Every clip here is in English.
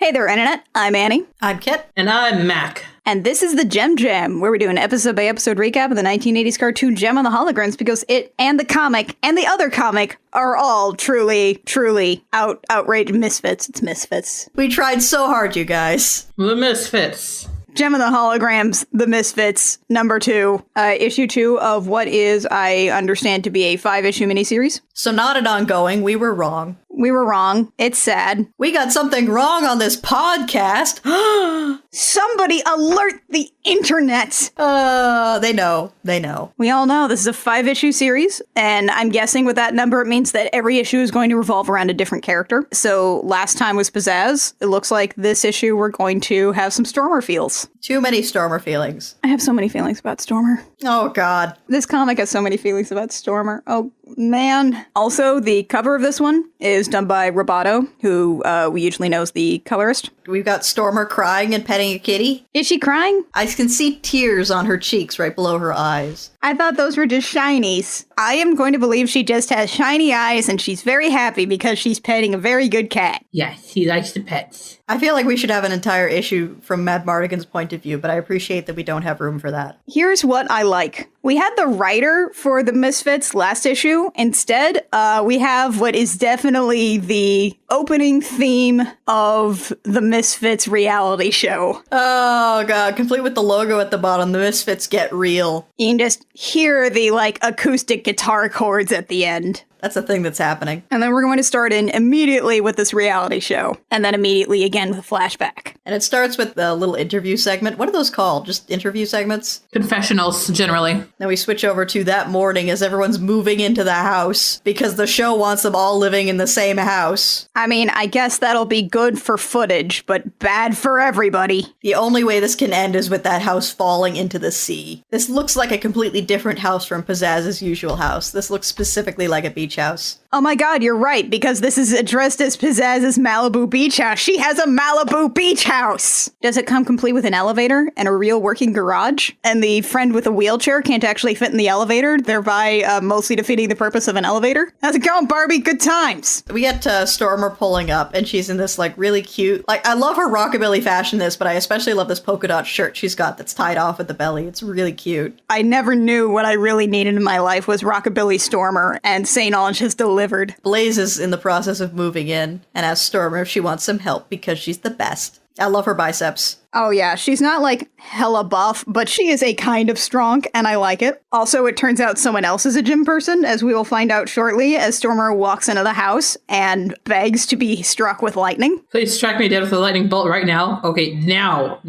Hey there, Internet. I'm Annie. I'm Kit. And I'm Mac. And this is the JEM Jam, where we do an episode-by-episode recap of the 1980s cartoon Gem on the Holograms, because it and the comic and the other comic are all truly outraged misfits. It's misfits. We tried so hard, you guys. The Misfits. Gem of the Holograms, The Misfits, number 2, issue 2 of what is, I understand, to be a 5-issue miniseries. So not an ongoing, we were wrong. We were wrong. It's sad. We got something wrong on this podcast. Somebody alert the internet! They know. We all know this is a 5-issue series, and I'm guessing with that number it means that every issue is going to revolve around a different character. So last time was Pizzazz. It looks like this issue we're going to have some Stormer feels. Too many Stormer feelings. I have so many feelings about Stormer. Oh, God. This comic has so many feelings about Stormer. Oh, man. Also, the cover of this one is done by Roboto, who we usually know as the colorist. We've got Stormer crying and petting a kitty. Is she crying? I can see tears on her cheeks right below her eyes. I thought those were just shinies. I am going to believe she just has shiny eyes and she's very happy because she's petting a very good cat. Yes, he likes the pets. I feel like we should have an entire issue from Mad Mardigan's point of view, but I appreciate that we don't have room for that. Here's what I like. We had the writer for the Misfits last issue. Instead, we have what is definitely the opening theme of the Misfits reality show. Oh, God. Complete with the logo at the bottom. The Misfits get real. You can just hear the, acoustic guitar chords at the end. That's a thing that's happening. And then we're going to start in immediately with this reality show. And then immediately again with a flashback. And it starts with a little interview segment. What are those called? Just interview segments? Confessionals, generally. Then we switch over to that morning as everyone's moving into the house because the show wants them all living in the same house. I mean, I guess that'll be good for footage, but bad for everybody. The only way this can end is with that house falling into the sea. This looks like a completely different house from Pizzazz's usual house. This looks specifically like a beach house. Oh my god, you're right, because this is addressed as Pizzazz's Malibu beach house. She has a Malibu beach house! Does it come complete with an elevator and a real working garage? And the friend with a wheelchair can't actually fit in the elevator, thereby mostly defeating the purpose of an elevator? How's it going, Barbie? Good times! We get Stormer pulling up, and she's in this, really cute... I love her rockabilly fashion this, but I especially love this polka dot shirt she's got that's tied off at the belly. It's really cute. I never knew what I really needed in my life was rockabilly Stormer, and St. Ange has delivered. Blaze is in the process of moving in and asks Stormer if she wants some help because she's the best. I love her biceps. Oh yeah, she's not hella buff, but she is a kind of strong, and I like it. Also, it turns out someone else is a gym person, as we will find out shortly, as Stormer walks into the house and begs to be struck with lightning. Please strike me dead with a lightning bolt right now. Okay, now.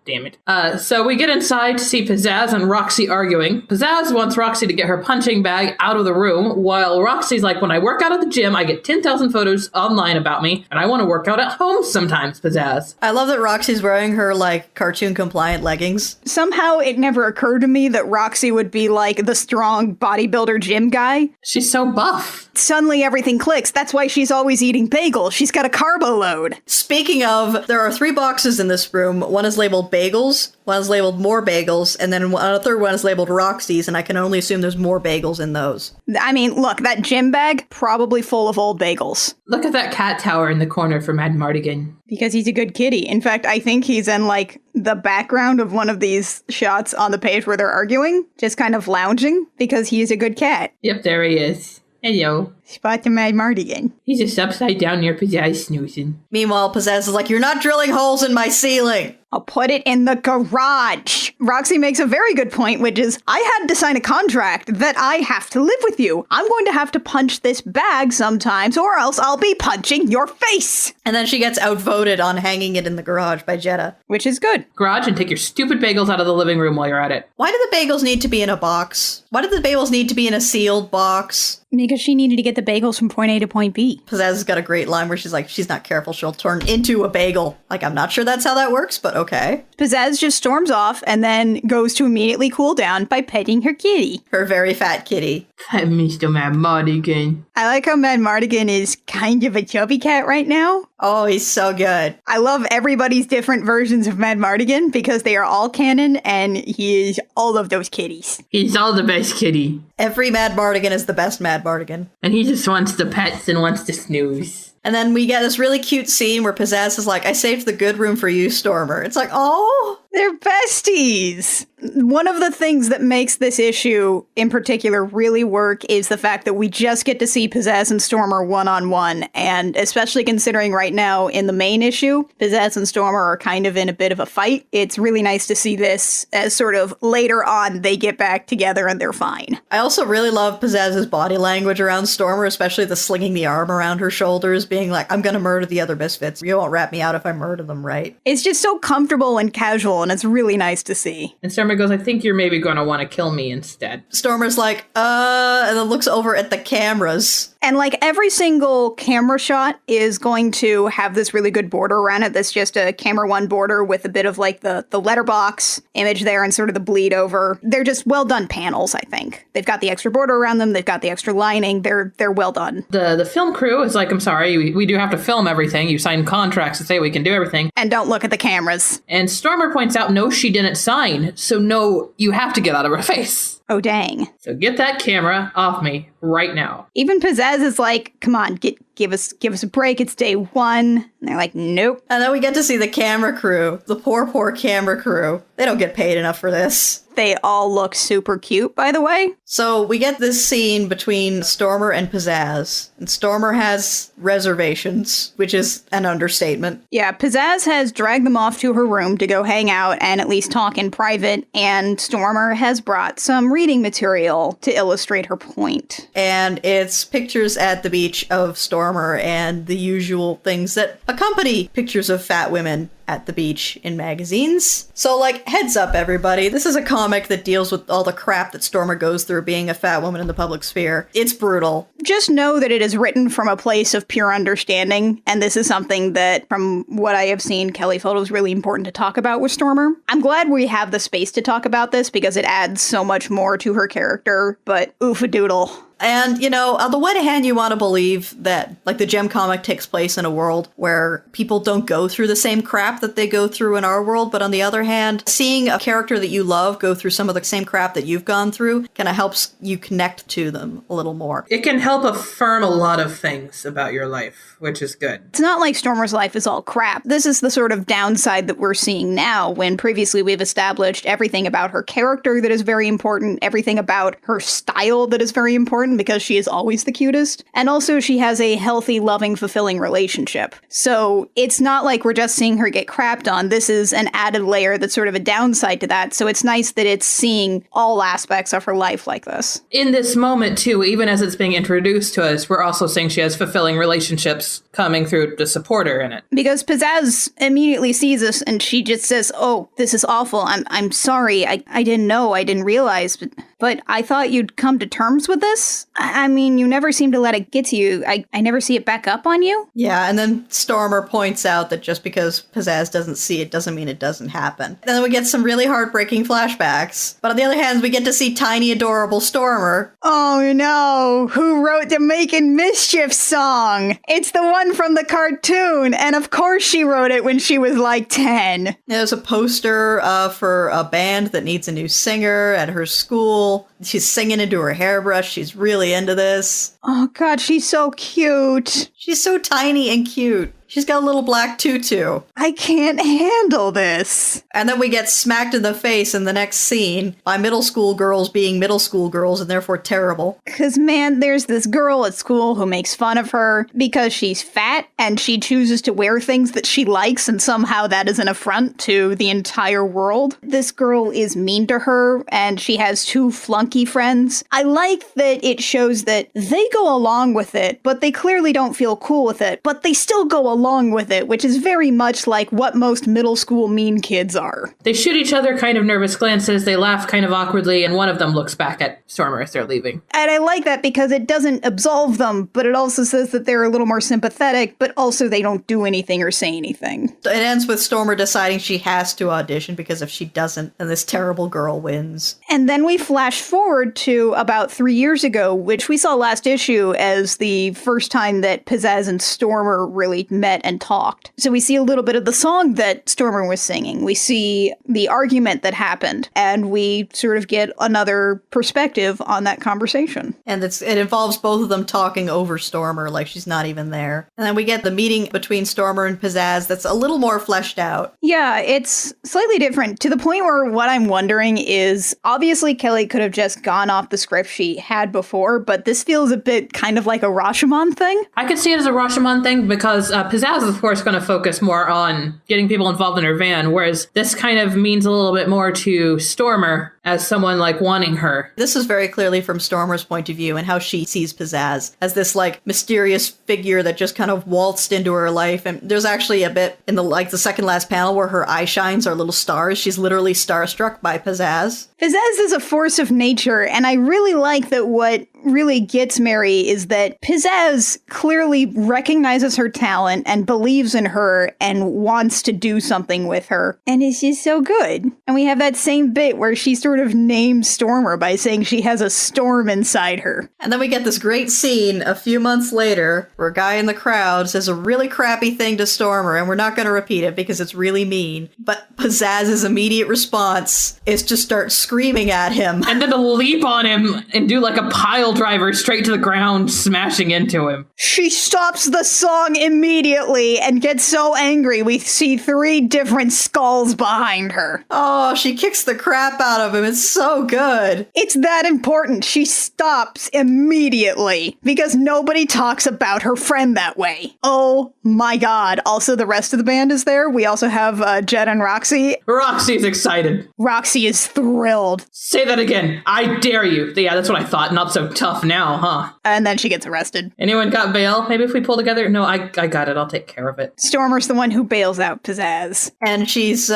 Damn it. So we get inside to see Pizzazz and Roxy arguing. Pizzazz wants Roxy to get her punching bag out of the room, while Roxy's like, when I work out at the gym, I get 10,000 photos online about me, and I want to work out at home sometimes, Pizzazz. I love that Roxy's wearing her, cartoon-compliant leggings. Somehow it never occurred to me that Roxy would be, the strong bodybuilder gym guy. She's so buff. Suddenly everything clicks. That's why she's always eating bagels. She's got a carbo load. Speaking of, there are 3 boxes in this room. One is labeled bagels, one is labeled more bagels, and then another one is labeled Roxy's, and I can only assume there's more bagels in those. I mean, look, that gym bag, probably full of old bagels. Look at that cat tower in the corner for Mad Mardigan. Because he's a good kitty. In fact, I think he's in, the background of one of these shots on the page where they're arguing, just kind of lounging, because he is a good cat. Yep, there he is. Hello. Spot the Mad Mardigan. He's just upside down near Pizzazz snoozing. Meanwhile, Pizzazz is like, you're not drilling holes in my ceiling! I'll put it in the garage. Roxy makes a very good point, which is, I had to sign a contract that I have to live with you. I'm going to have to punch this bag sometimes, or else I'll be punching your face. And then she gets outvoted on hanging it in the garage by Jetta. Which is good. Garage, and take your stupid bagels out of the living room while you're at it. Why do the bagels need to be in a box? Why do the bagels need to be in a sealed box? Because she needed to get the bagels from point A to point B. Pizzazz has got a great line where she's like, she's not careful, she'll turn into a bagel. I'm not sure that's how that works, but okay. Pizzazz just storms off and then goes to immediately cool down by petting her kitty. Her very fat kitty. Pet Mr. Mad Mardigan. I like how Mad Mardigan is kind of a chubby cat right now. Oh, he's so good. I love everybody's different versions of Mad Mardigan because they are all canon and he is all of those kitties. He's all the best kitty. Every Mad Mardigan is the best Mad Mardigan. And he just wants the pets and wants to snooze. And then we get this really cute scene where Pizzazz is like, I saved the good room for you, Stormer. It's like, oh, They're besties. One of the things that makes this issue in particular really work is the fact that we just get to see Pizzazz and Stormer one-on-one. And especially considering right now in the main issue, Pizzazz and Stormer are kind of in a bit of a fight. It's really nice to see this as sort of later on they get back together and they're fine. I also really love Pizzazz's body language around Stormer, especially the slinging the arm around her shoulders, being like, I'm gonna murder the other Misfits. You won't rat me out if I murder them, right? It's just so comfortable and casual, and it's really nice to see. And Stormer goes, I think you're maybe going to want to kill me instead. Stormer's like, and then looks over at the cameras. And like every single camera shot is going to have this really good border around it. That's just a camera one border with a bit of like the letterbox image there and sort of the bleed over. They're just well done panels, I think. They've got the extra border around them. They've got the extra lining. They're well done. The film crew is like, I'm sorry, we do have to film everything. You signed contracts to say we can do everything. And don't look at the cameras. And Stormer points out, no, she didn't sign. So no, you have to get out of her face. Oh, dang. So get that camera off me right now. Even Pizzazz is like, come on, give us a break. It's day one. And they're like, nope. And then we get to see the camera crew, the poor camera crew. They don't get paid enough for this. They all look super cute, by the way. So we get this scene between Stormer and Pizzazz. And Stormer has reservations, which is an understatement. Yeah, Pizzazz has dragged them off to her room to go hang out and at least talk in private. And Stormer has brought some reading material to illustrate her point. And it's pictures at the beach of Stormer and the usual things that accompany pictures of fat women at the beach in magazines. So, like, heads up, everybody. This is a comic that deals with all the crap that Stormer goes through being a fat woman in the public sphere. It's brutal. Just know that it is written from a place of pure understanding, and this is something that, from what I have seen, Kelly felt it was really important to talk about with Stormer. I'm glad we have the space to talk about this because it adds so much more to her character, but oof-a-doodle. And, you know, on the one hand, you want to believe that, like, the JEM comic takes place in a world where people don't go through the same crap that they go through in our world. But on the other hand, seeing a character that you love go through some of the same crap that you've gone through kind of helps you connect to them a little more. It can help affirm a lot of things about your life, which is good. It's not like Stormer's life is all crap. This is the sort of downside that we're seeing now, when previously we've established everything about her character that is very important, everything about her style that is very important, because she is always the cutest. And also she has a healthy, loving, fulfilling relationship. So it's not like we're just seeing her get crapped on. This is an added layer that's sort of a downside to that. So it's nice that it's seeing all aspects of her life like this. In this moment, too, even as it's being introduced to us, we're also seeing she has fulfilling relationships coming through to support her in it. Because Pizzazz immediately sees us and she just says, oh, this is awful. I'm sorry. I didn't know. I didn't realize. But I thought you'd come to terms with this. I mean, you never seem to let it get to you. I never see it back up on you. Yeah, and then Stormer points out that just because Pizzazz doesn't see it doesn't mean it doesn't happen. And then we get some really heartbreaking flashbacks. But on the other hand, we get to see tiny, adorable Stormer. Oh no, who wrote the Making Mischief song? It's the one from the cartoon, and of course she wrote it when she was like 10. There's a poster for a band that needs a new singer at her school. She's singing into her hairbrush. She's really into this. Oh god, she's so cute. She's so tiny and cute. She's got a little black tutu. I can't handle this. And then we get smacked in the face in the next scene by middle school girls being middle school girls and therefore terrible. Because, man, there's this girl at school who makes fun of her because she's fat and she chooses to wear things that she likes, and somehow that is an affront to the entire world. This girl is mean to her and she has two flunky friends. I like that it shows that they go along with it, but they clearly don't feel cool with it, but they still go along with it, which is very much like what most middle school mean kids are. They shoot each other kind of nervous glances, they laugh kind of awkwardly, and one of them looks back at Stormer as they're leaving. And I like that because it doesn't absolve them, but it also says that they're a little more sympathetic, but also they don't do anything or say anything. It ends with Stormer deciding she has to audition because if she doesn't, then this terrible girl wins. And then we flash forward to about 3 years ago, which we saw last issue as the first time that Pizzazz and Stormer really met and talked. So we see a little bit of the song that Stormer was singing. We see the argument that happened, and we sort of get another perspective on that conversation. And it involves both of them talking over Stormer like she's not even there. And then we get the meeting between Stormer and Pizzazz that's a little more fleshed out. Yeah, it's slightly different to the point where what I'm wondering is, obviously Kelly could have just gone off the script she had before, but this feels a bit kind of like a Rashomon thing. I could see it as a Rashomon thing because Pizzazz is, of course, going to focus more on getting people involved in her van, whereas this kind of means a little bit more to Stormer as someone like wanting her. This is very clearly from Stormer's point of view and how she sees Pizzazz as this like mysterious figure that just kind of waltzed into her life. And there's actually a bit in the second last panel where her eye shines are little stars. She's literally starstruck by Pizzazz. Pizzazz is a force of nature, and I really like that what really gets Mary is that Pizzazz clearly recognizes her talent and believes in her and wants to do something with her. And it's just so good. And we have that same bit where she sort of names Stormer by saying she has a storm inside her. And then we get this great scene a few months later where a guy in the crowd says a really crappy thing to Stormer, and we're not going to repeat it because it's really mean. But Pizzazz's immediate response is to start screaming at him. And then to leap on him and do like a pile driver straight to the ground, smashing into him. She stops the song immediately and gets so angry we see 3 different skulls behind her. Oh, she kicks the crap out of him. It's so good. It's that important. She stops immediately because nobody talks about her friend that way. Oh my god. Also, the rest of the band is there. We also have Jet and Roxy. Roxy's excited. Roxy is thrilled. Say that again. I dare you. Yeah, that's what I thought. Not so tough now, huh? And then she gets arrested. Anyone got bail? Maybe if we pull together? No, I got it. I'll take care of it. Stormer's the one who bails out Pizzazz. And she's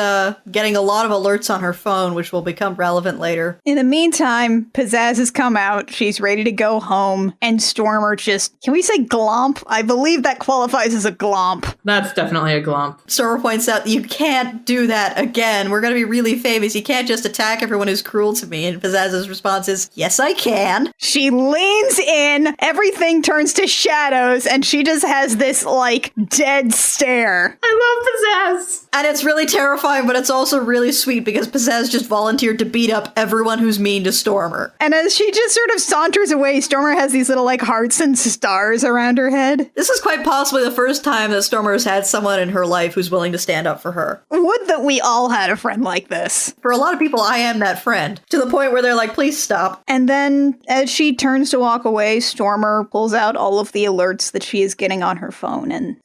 getting a lot of alerts on her phone, which will become relevant later. In the meantime, Pizzazz has come out. She's ready to go home. And Stormer just, can we say glomp? I believe that qualifies as a glomp. That's definitely a glomp. Stormer points out, you can't do that again. We're going to be really famous. You can't just attack everyone who's cruel to me. And Pizzazz's response is, yes, I can. She leans in, everything turns to shadows, and she just has this, like, dead stare. I love Pizzazz. And it's really terrifying, but it's also really sweet because Pizzazz just volunteered to beat up everyone who's mean to Stormer. And as she just sort of saunters away, Stormer has these little, like, hearts and stars around her head. This is quite possibly the first time that Stormer has had someone in her life who's willing to stand up for her. Would that we all had a friend like this. For a lot of people, I am that friend. To the point where they're like, please stop. And then, as she turns to walk away, Stormer pulls out all of the alerts that she is getting on her phone, and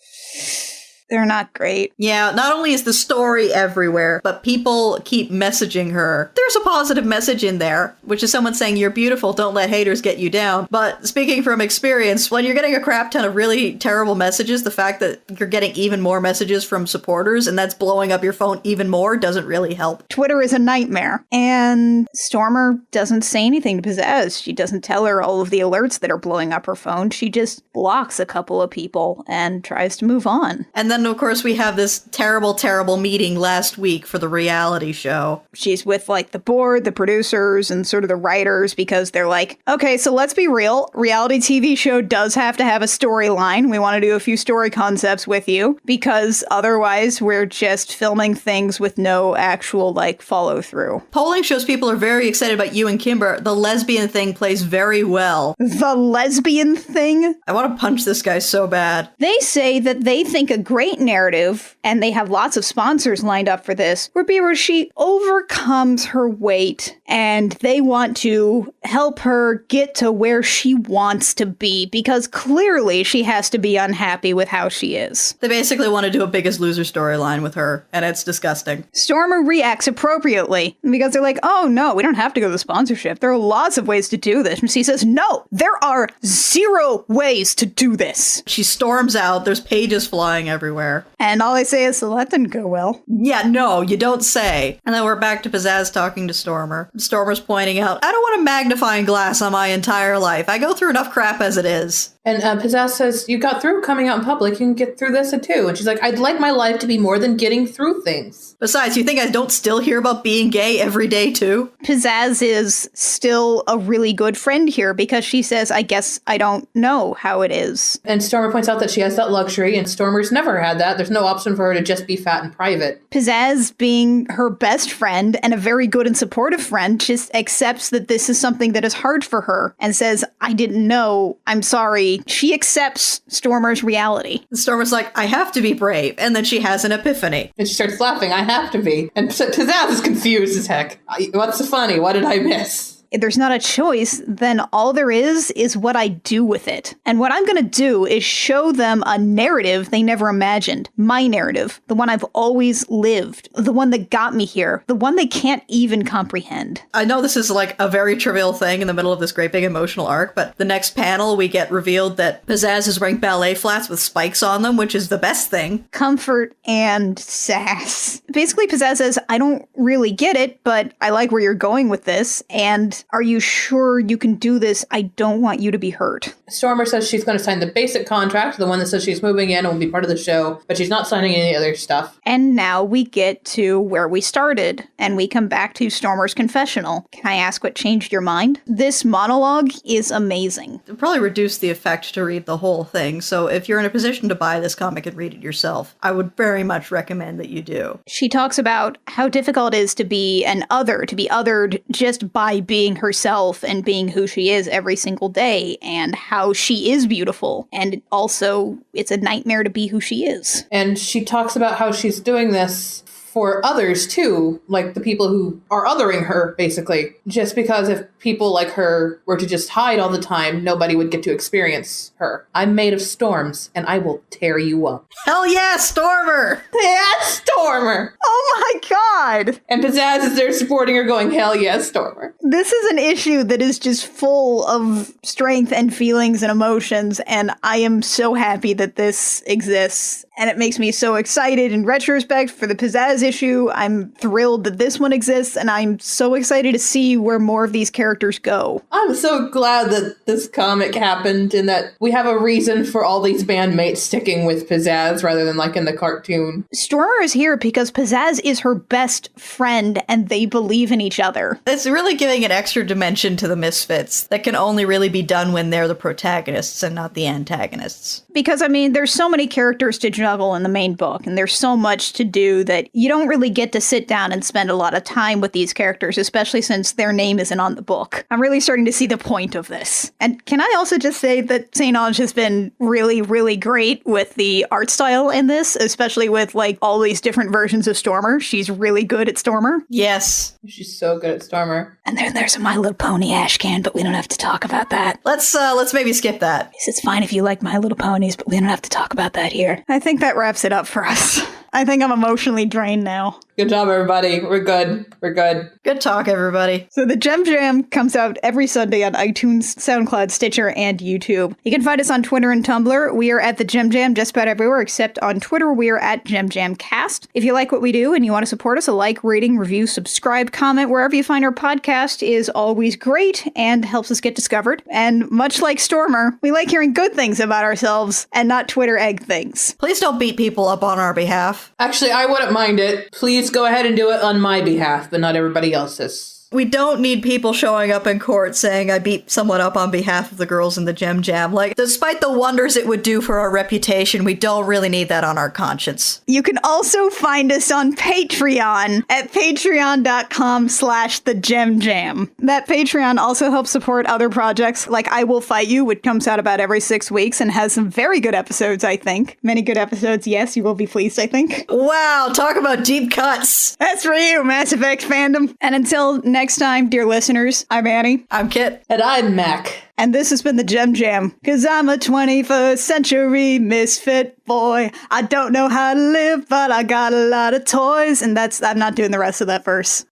they're not great. Yeah, not only is the story everywhere, but people keep messaging her. There's a positive message in there, which is someone saying, you're beautiful, don't let haters get you down. But speaking from experience, when you're getting a crap ton of really terrible messages, the fact that you're getting even more messages from supporters and that's blowing up your phone even more doesn't really help. Twitter is a nightmare. And Stormer doesn't say anything to Pizzazz. She doesn't tell her all of the alerts that are blowing up her phone. She just blocks a couple of people and tries to move on. And then, of course, we have this terrible, terrible meeting last week for the reality show. She's with, like, the board, the producers, and sort of the writers because they're like, okay, so let's be real. Reality TV show does have to have a storyline. We want to do a few story concepts with you because otherwise we're just filming things with no actual, like, follow through. Polling shows people are very excited about you and Kimber. The lesbian thing plays very well. The lesbian thing? I want to punch this guy so bad. They say that they think a great narrative, and they have lots of sponsors lined up for this, would be where she overcomes her weight and they want to help her get to where she wants to be because clearly she has to be unhappy with how she is. They basically want to do a Biggest Loser storyline with her, and it's disgusting. Stormer reacts appropriately because they're like, oh no, we don't have to go to sponsorship. There are lots of ways to do this. And she says, no, there are 0 ways to do this. She storms out. There's pages flying everywhere. And all I say is, so that didn't go well. Yeah, no, you don't say. And then we're back to Pizzazz talking to Stormer. Stormer's pointing out, I don't want a magnifying glass on my entire life. I go through enough crap as it is. And Pizzazz says, you got through coming out in public, you can get through this too. And she's like, I'd like my life to be more than getting through things. Besides, you think I don't still hear about being gay every day too? Pizzazz is still a really good friend here because she says, I guess I don't know how it is. And Stormer points out that she has that luxury, and Stormer's never had that. There's no option for her to just be fat and private. Pizzazz, being her best friend and a very good and supportive friend, just accepts that this is something that is hard for her and says, I didn't know, I'm sorry. She accepts Stormer's reality. Stormer's like, I have to be brave. And then she has an epiphany. And she starts laughing, I have to be. And Pizzazz is confused as heck. What's so funny? What did I miss? If there's not a choice, then all there is what I do with it. And what I'm going to do is show them a narrative they never imagined. My narrative. The one I've always lived. The one that got me here. The one they can't even comprehend. I know this is like a very trivial thing in the middle of this great big emotional arc, but the next panel we get revealed that Pizzazz is wearing ballet flats with spikes on them, which is the best thing. Comfort and sass. Basically, Pizzazz says, I don't really get it, but I like where you're going with this, and are you sure you can do this? I don't want you to be hurt. Stormer says she's going to sign the basic contract, the one that says she's moving in and will be part of the show, but she's not signing any other stuff. And now we get to where we started, and we come back to Stormer's confessional. Can I ask what changed your mind? This monologue is amazing. It'll probably reduce the effect to read the whole thing, so if you're in a position to buy this comic and read it yourself, I would very much recommend that you do. She talks about how difficult it is to be an other, to be othered just by being herself and being who she is every single day, and how she is beautiful, and also it's a nightmare to be who she is. And she talks about how she's doing this for others too, like the people who are othering her, basically. Just because if people like her were to just hide all the time, nobody would get to experience her. I'm made of storms, and I will tear you up. Hell yeah, Stormer! Yeah, Stormer! Oh my god! And Pizzazz is there supporting her, going, hell yeah, Stormer. This is an issue that is just full of strength and feelings and emotions, and I am so happy that this exists. And it makes me so excited in retrospect for the Pizzazz issue. I'm thrilled that this one exists, and I'm so excited to see where more of these characters go. I'm so glad that this comic happened and that we have a reason for all these bandmates sticking with Pizzazz rather than like in the cartoon. Stormer is here because Pizzazz is her best friend, and they believe in each other. It's really giving an extra dimension to the Misfits that can only really be done when they're the protagonists and not the antagonists. Because, I mean, there's so many characters to juggle in the main book, and there's so much to do that you don't really get to sit down and spend a lot of time with these characters, especially since their name isn't on the book. I'm really starting to see the point of this. And can I also just say that St. Ange has been really, really great with the art style in this, especially with, like, all these different versions of Stormer. She's really good at Stormer. Yes. She's so good at Stormer. And then there's a My Little Pony ashcan, but we don't have to talk about that. Let's maybe skip that. It's fine if you like My Little Ponies, but we don't have to talk about that here. I think that wraps it up for us. I think I'm emotionally drained now. Good job, everybody. We're good. We're good. Good talk, everybody. So the Gem Jam comes out every Sunday on iTunes, SoundCloud, Stitcher, and YouTube. You can find us on Twitter and Tumblr. We are at the Gem Jam just about everywhere, except on Twitter, we are at Gem Jam Cast. If you like what we do and you want to support us, a like, rating, review, subscribe, comment, wherever you find our podcast is always great and helps us get discovered. And much like Stormer, we like hearing good things about ourselves and not Twitter egg things. Please don't beat people up on our behalf. Actually, I wouldn't mind it. Please go ahead and do it on my behalf, but not everybody else's. We don't need people showing up in court saying I beat someone up on behalf of the girls in the Gem Jam. Like, despite the wonders it would do for our reputation, we don't really need that on our conscience. You can also find us on Patreon at patreon.com/thegemjam. That Patreon also helps support other projects like I Will Fight You, which comes out about every 6 weeks and has some very good episodes, I think. Many good episodes, yes, you will be pleased, I think. Wow, talk about deep cuts. That's for you, Mass Effect fandom. And until next time, dear listeners, I'm Annie. I'm Kit. And I'm Mac. And this has been the Gem Jam, 'cause I'm a 21st century misfit boy. I don't know how to live, but I got a lot of toys. And I'm not doing the rest of that verse.